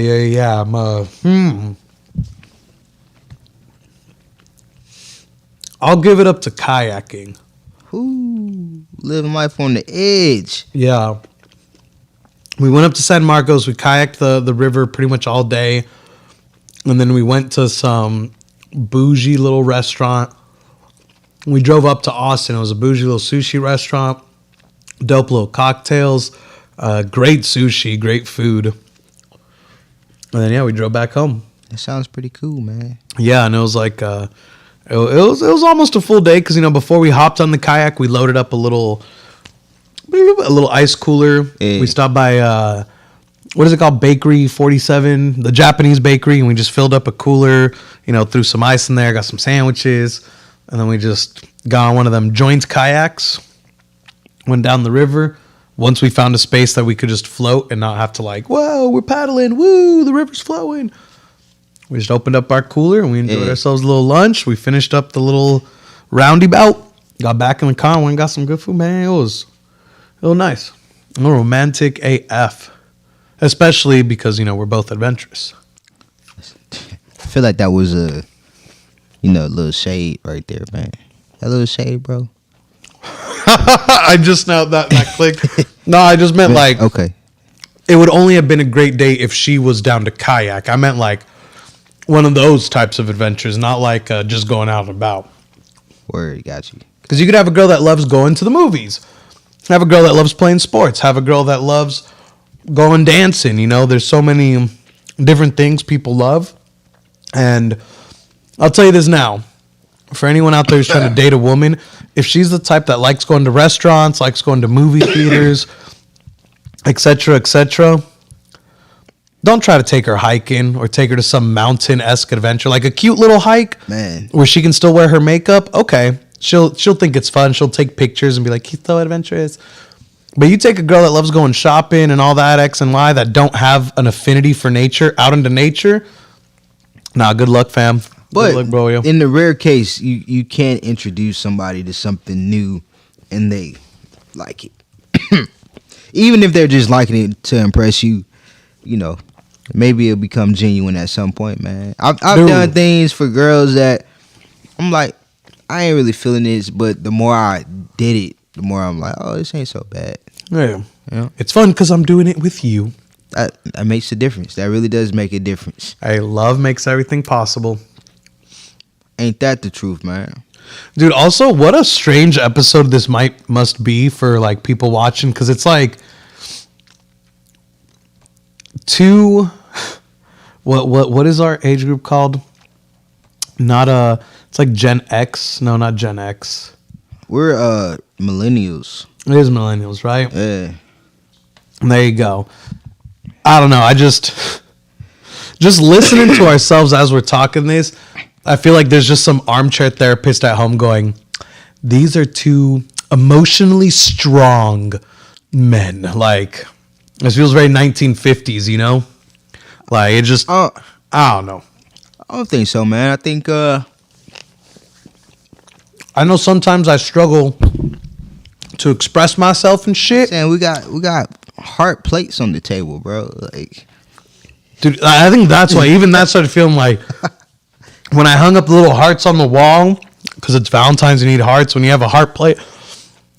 I'll give it up to kayaking. Ooh, living life on the edge. Yeah. We went up to San Marcos. We kayaked the river pretty much all day. And then we went to some bougie little restaurant. We drove up to Austin. It was a bougie little sushi restaurant. Dope little cocktails. Great sushi. Great food. And then, we drove back home. That sounds pretty cool, man. Yeah, and it was like... It was almost a full day because, before we hopped on the kayak, we loaded up a little ice cooler. Yeah. We stopped by... what is it called? Bakery 47, the Japanese bakery. And we just filled up a cooler, threw some ice in there, got some sandwiches. And then we just got on one of them joint kayaks, went down the river. Once we found a space that we could just float and not have to whoa, we're paddling. Woo, the river's flowing. We just opened up our cooler and we enjoyed Yeah. ourselves a little lunch. We finished up the little roundabout, got back in the car, went and got some good food. Man, it was nice. A little romantic AF, especially because we're both adventurous. I feel like that was a little shade right there, man. That little shade, bro. I just now that clicked. No, I just meant like okay. It would only have been a great day if she was down to kayak. I meant like one of those types of adventures, not like just going out and about. Word, got you. Because you could have a girl that loves going to the movies, have a girl that loves playing sports, have a girl that loves going dancing. There's so many different things people love. And I'll tell you this now. For anyone out there who's trying to date a woman, if she's the type that likes going to restaurants, likes going to movie theaters, etc., don't try to take her hiking or take her to some mountain-esque adventure. Like a cute little hike, Man. where she can still wear her makeup. Okay, she'll think it's fun. She'll take pictures and be like, he's so adventurous. But you take a girl that loves going shopping and all that X and Y that don't have an affinity for nature, out into nature. Nah, good luck, fam. But good luck, bro. Yo. In the rare case, you can't introduce somebody to something new and they like it. Even if they're just liking it to impress you, maybe it'll become genuine at some point, man. I've done things for girls that I'm like, I ain't really feeling this, but the more I did it, the more I'm like, oh, this ain't so bad. Yeah. It's fun because I'm doing it with you. That makes a difference. That really does make a difference. Hey, love makes everything possible. Ain't that the truth, man? Dude, also, what a strange episode this must be for like people watching, because it's like what is our age group called? It's like Gen X. No, not Gen X. We're millennials. It is millennials, right? Yeah. There you go. I don't know. I just listening to ourselves as we're talking this, I feel like there's just some armchair therapist at home going, these are two emotionally strong men. Like, this feels very 1950s, Like, it just, I don't know. I don't think so, man. I think, I know sometimes I struggle to express myself and shit. saying we got heart plates on the table, bro. Like, Dude, I think that's why, even that started feeling like, when I hung up the little hearts on the wall, because it's Valentine's, you need hearts. When you have a heart plate,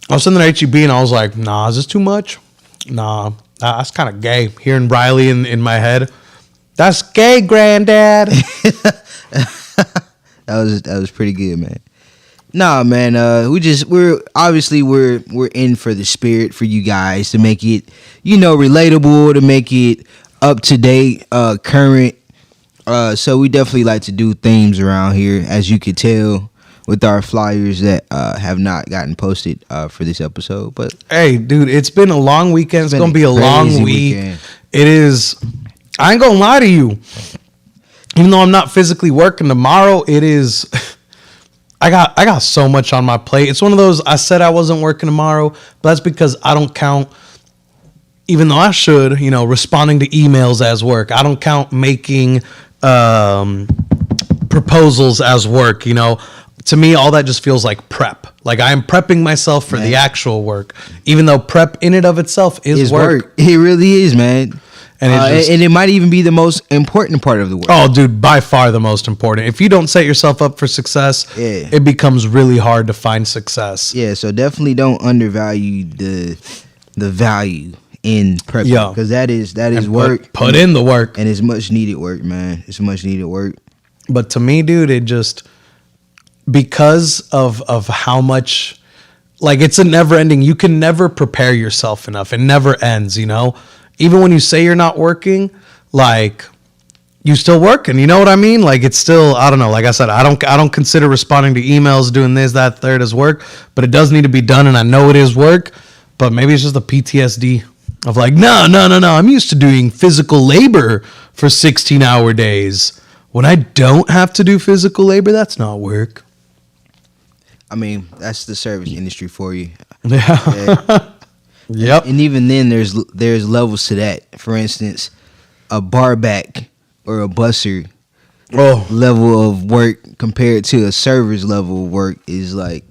I was sitting there at HEB and I was like, nah, is this too much? Nah, that's kind of gay. Hearing Riley in my head, that's gay, granddad. that was pretty good, man. Nah, man. We're in for the spirit for you guys to make it, relatable, to make it up to date, current. So we definitely like to do themes around here, as you could tell with our flyers that have not gotten posted for this episode. But hey, dude, it's been a long weekend. It's gonna be a long week. Weekend. It is. I ain't gonna lie to you. Even though I'm not physically working tomorrow, it is. I got so much on my plate. It's one of those, I said I wasn't working tomorrow, but that's because I don't count, even though I should, responding to emails as work. I don't count making proposals as work. To me, all that just feels like prep. Like I am prepping myself for the actual work, even though prep in and of itself is work. It really is, man. And it might even be the most important part of the work. Oh, dude, by far the most important. If you don't set yourself up for success, it becomes really hard to find success. Yeah, so definitely don't undervalue the value in prepping, because that is work. Put in the work, and it's much needed work, man. It's much needed work. But to me, dude, it just, because of how much, like, it's a never ending. You can never prepare yourself enough. It never ends. Even when you say you're not working, like, you still working. You know what I mean? Like, it's still, I don't know. Like I said, I don't consider responding to emails, doing this, that, third as work, but it does need to be done, and I know it is work. But maybe it's just the PTSD of like, no. I'm used to doing physical labor for 16-hour days. When I don't have to do physical labor, that's not work. I mean, that's the service industry for you. Yeah. Yep. And even then, there's levels to that. For instance, a bar back or a busser, level of work compared to a server's level of work is like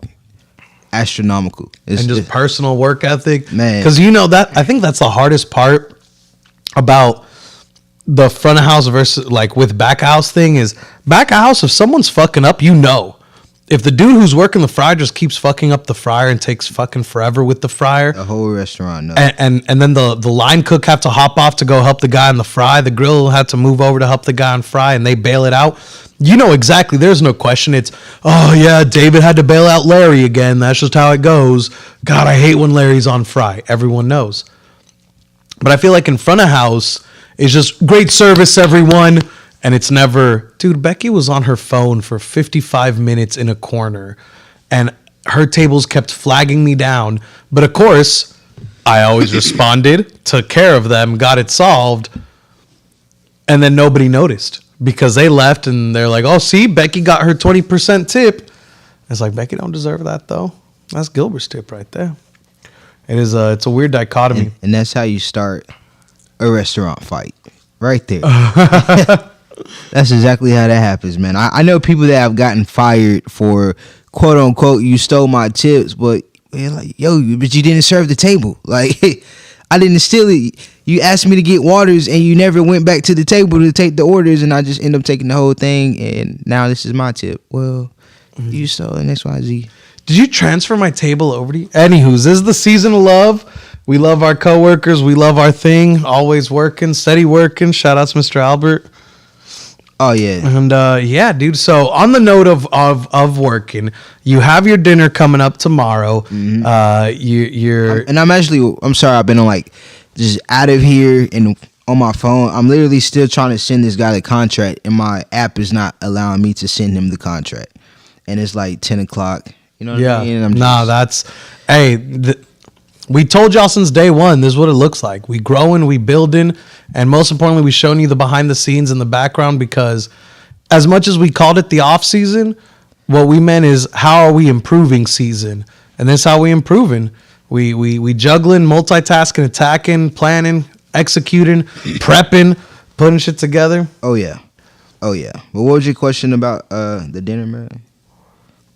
astronomical. It's and just personal work ethic, man. Because that I think that's the hardest part about the front of house versus like with back of house thing is back of house. If someone's fucking up, if the dude who's working the fryer just keeps fucking up the fryer and takes fucking forever with the fryer, the whole restaurant knows. And then the line cook have to hop off to go help the guy on the fry. The grill had to move over to help the guy on fry, and they bail it out. Exactly. There's no question. It's, oh yeah, David had to bail out Larry again. That's just how it goes. God, I hate when Larry's on fry. Everyone knows. But I feel like in front of house, it's just great service, everyone. And it's never, dude, Becky was on her phone for 55 minutes in a corner and her tables kept flagging me down. But of course, I always responded, took care of them, got it solved. And then nobody noticed because they left and they're like, oh, see, Becky got her 20% tip. It's like, Becky don't deserve that though. That's Gilbert's tip right there. It's a weird dichotomy. And that's how you start a restaurant fight right there. That's exactly how that happens, man. I know people that have gotten fired for quote unquote, you stole my tips, but man, like, but you didn't serve the table. Like, I didn't steal it. You asked me to get waters and you never went back to the table to take the orders, and I just end up taking the whole thing, and now this is my tip. Well, you stole an XYZ. Did you transfer my table over to you? Anywho, this is the season of love. We love our coworkers. We love our thing. Always working, steady working. Shout out to Mr. Albert. Oh yeah, and yeah, dude. So on the note of working, you have your dinner coming up tomorrow. Mm-hmm. I'm sorry. I've been on just out of here and on my phone. I'm literally still trying to send this guy the contract, and my app is not allowing me to send him the contract. And it's like 10 o'clock. You know what I mean? We told y'all since day one, this is what it looks like. We growing, we building, and most importantly, we showing you the behind the scenes in the background, because as much as we called it the off season, what we meant is how are we improving season? And that's how we improving. We juggling, multitasking, attacking, planning, executing, prepping, putting shit together. Oh yeah. Well, what was your question about the dinner, man?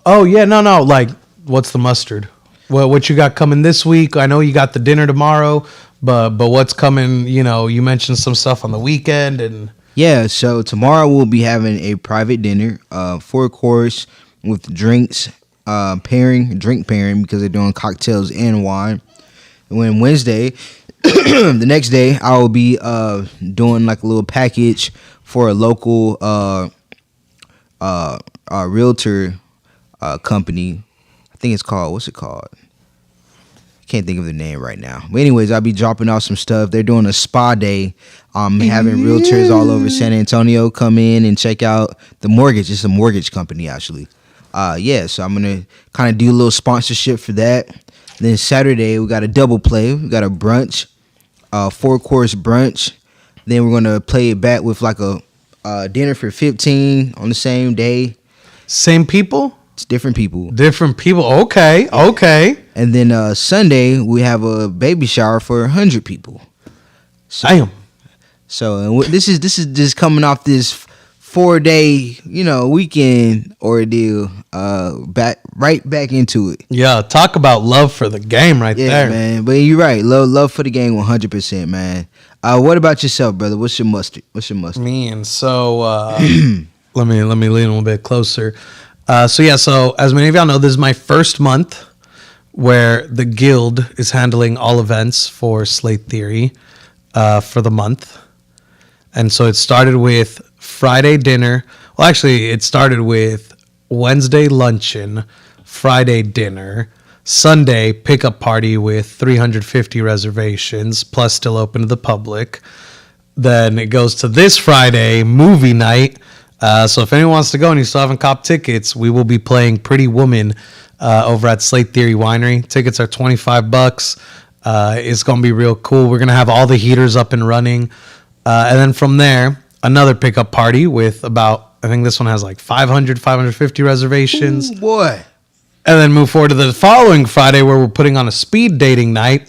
Oh yeah, no. Like, what's the mustard? What you got coming this week? I know you got the dinner tomorrow, but what's coming? You mentioned some stuff on the weekend, and yeah. So tomorrow we'll be having a private dinner, 4-course with drinks, drink pairing, because they're doing cocktails and wine. And when Wednesday, the next day, I will be doing like a little package for a local realtor company. I think it's called, what's it called? I can't think of the name right now. But anyways, I'll be dropping off some stuff. They're doing a spa day. Having realtors all over San Antonio come in and check out the mortgage. It's a mortgage company, actually. So I'm going to kind of do a little sponsorship for that. Then Saturday, we got a double play. We got a brunch, 4-course brunch. Then we're going to play it back with like a dinner for 15 on the same day. Same people? It's different people. Okay. And then Sunday we have a baby shower for 100 people. Damn. So this is just coming off this 4-day weekend ordeal. Right back into it. Yeah, talk about love for the game there. Yeah, man. But you're right. Love for the game 100%, man. What about yourself, brother? What's your mustard? Man, so let me lean a little bit closer. So as many of y'all know, this is my first month where the guild is handling all events for Slate Theory for the month. And so it started with Friday dinner. Well, actually, it started with Wednesday luncheon, Friday dinner, Sunday pickup party with 350 reservations, plus still open to the public. Then it goes to this Friday, movie night. So if anyone wants to go and you still haven't copped tickets, we will be playing Pretty Woman over at Slate Theory Winery. Tickets are $25. It's going to be real cool. We're going to have all the heaters up and running. And then from there, another pickup party with about, I think this one has like 550 reservations. Ooh, boy. And then move forward to the following Friday where we're putting on a speed dating night,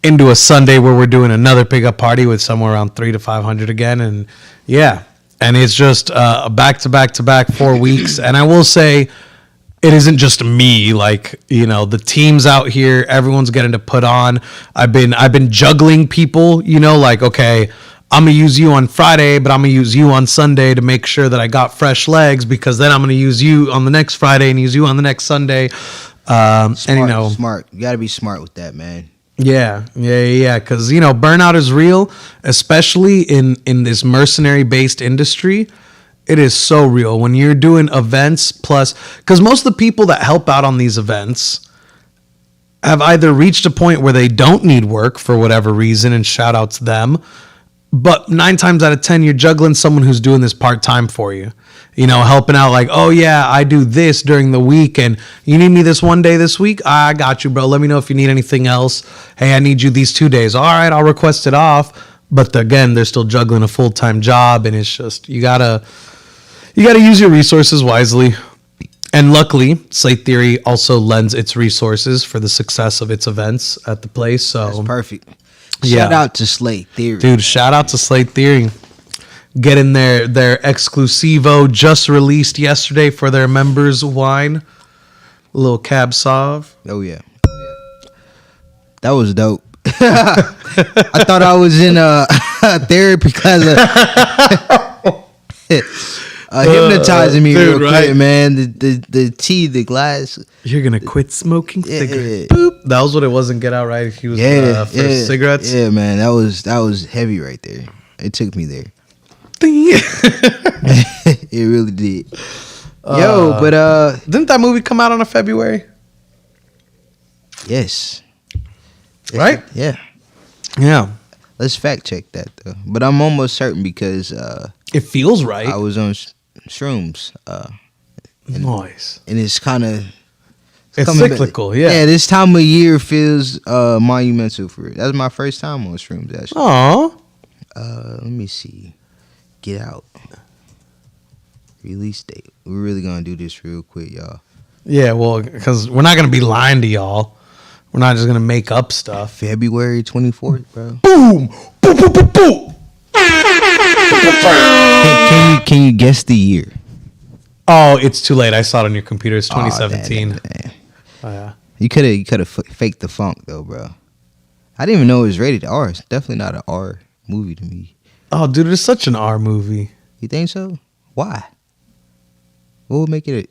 into a Sunday where we're doing another pickup party with somewhere around 300 to 500 again. And yeah. and it's just back to back to back 4 weeks. And I will say, it isn't just me. Like, the teams out here, everyone's getting to put on. I've been juggling people. Like, okay, I'm gonna use you on Friday, but I'm gonna use you on Sunday to make sure that I got fresh legs, because then I'm gonna use you on the next Friday and use you on the next Sunday. Smart. You gotta be smart with that, man. Yeah. Because burnout is real, especially in this mercenary-based industry. It is so real when you're doing events plus, because most of the people that help out on these events have either reached a point where they don't need work for whatever reason, and shout out to them. But 9 times out of 10, you're juggling someone who's doing this part-time for you, helping out like, oh yeah, I do this during the week and you need me this one day this week. I got you, bro. Let me know if you need anything else. Hey, I need you these 2 days. All right, I'll request it off. But again, they're still juggling a full-time job, and it's just, you gotta use your resources wisely. And luckily, Slate Theory also lends its resources for the success of its events at the place. So that's perfect. Shout out to Slate Theory. Dude, shout out to Slate Theory. Getting their exclusivo just released yesterday for their members wine. A little Cab Sauv. Oh, yeah. That was dope. I thought I was in therapy because hypnotizing me real quick, man. The tea, the glass. You're gonna quit smoking cigarettes. Boop. That was what it was in Get Out, right? He was for cigarettes. Yeah, man. That was heavy right there. It took me there. It really did. But didn't that movie come out on a February? Yes. Right? Yeah. Let's fact check that though. But I'm almost certain because it feels right. I was on shrooms. Nice. And it's kind of it's cyclical. Yeah. Yeah. This time of year feels monumental for it. That's my first time on shrooms. Actually. Aww. Let me see. Get Out. Release date. We're really gonna do this real quick, y'all. Yeah, well, because we're not gonna be lying to y'all. We're not just gonna make up stuff. February 24th, bro. Boom! Boom! Boom! Boom! Boom! Can you guess the year? Oh, it's too late. I saw it on your computer. It's 2017. Man. Oh yeah. You could have faked the funk though, bro. I didn't even know it was rated R. It's definitely not an R movie to me. Oh, dude, it's such an R movie. You think so? Why? What would make it?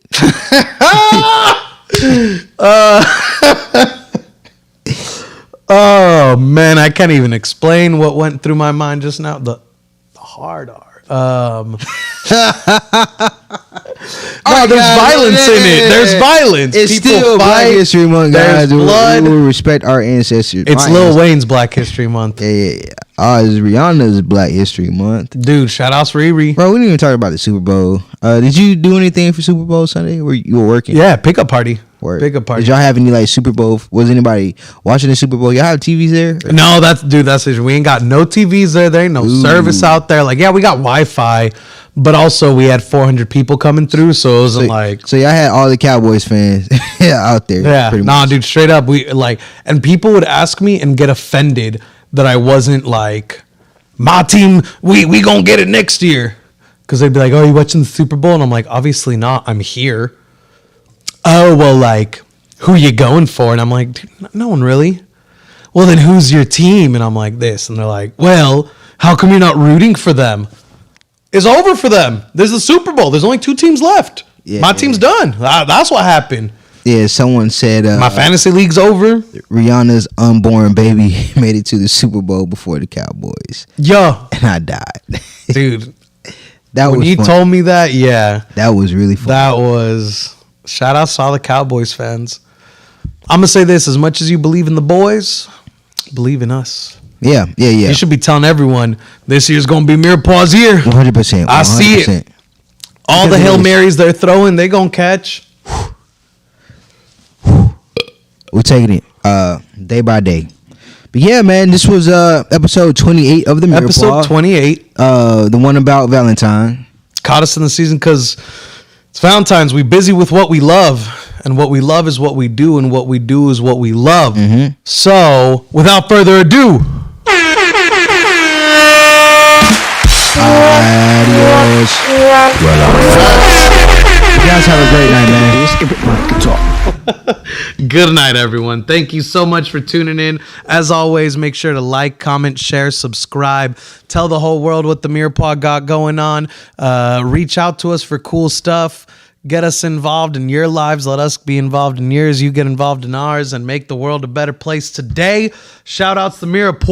Oh man, I can't even explain what went through my mind just now. The hard R. No, there's violence in it. There's violence. It's People still Black History Month, guys. There's blood. We will respect our ancestors. It's Lil Wayne's Black History Month. Yeah. It's Rihanna's Black History Month. Dude, shout outs Riri. Bro, we didn't even talk about the Super Bowl. Did you do anything for Super Bowl Sunday? Where you were working? Yeah, pickup party. Pickup party. Did y'all have any like Super Bowl? Was anybody watching the Super Bowl? Y'all have TVs there? No, that's it. We ain't got no TVs there. There ain't no service out there. Like, yeah, we got Wi-Fi, but also we had 400 people coming through, so it wasn't like. So y'all had all the Cowboys fans out there. Yeah, nah, dude, straight up, we like, and people would ask me and get offended that I wasn't like, my team, we gonna get it next year, because they'd be like, oh, you watching the Super Bowl? And I'm like, obviously not. I'm here. Oh, well, like, who you going for? And I'm like, dude, no one really. Well, then who's your team? And I'm like, this. And they're like, well, how come you're not rooting for them? It's over for them. There's the Super Bowl. There's only 2 teams left. Yeah, my team's done. That's what happened. Yeah, someone said... my fantasy league's over. Rihanna's unborn baby made it to the Super Bowl before the Cowboys. Yeah. And I died. Dude. When you told me that, yeah. That was really fun. That was... Shout out to all the Cowboys fans. I'm going to say this. As much as you believe in the boys, believe in us. Yeah. You should be telling everyone this year's going to be Mirepoix' year. 100%. I see it. All the Hail Marys they're throwing, they going to catch. We're taking it day by day. But yeah, man, this was episode 28 of the Mirepoix. Episode 28. The one about Valentine. Caught us in the season because... it's Valentine's. We busy with what we love, and what we love is what we do, and what we do is what we love. Mm-hmm. So, without further ado, Adios. You guys have a great night, man. Skip it like guitar. Good night, everyone. Thank you so much for tuning in. As always, make sure to like, comment, share, subscribe. Tell the whole world what the Mirepoix got going on. Reach out to us for cool stuff. Get us involved in your lives. Let us be involved in yours. You get involved in ours and make the world a better place today. Shout outs to Mirepoix.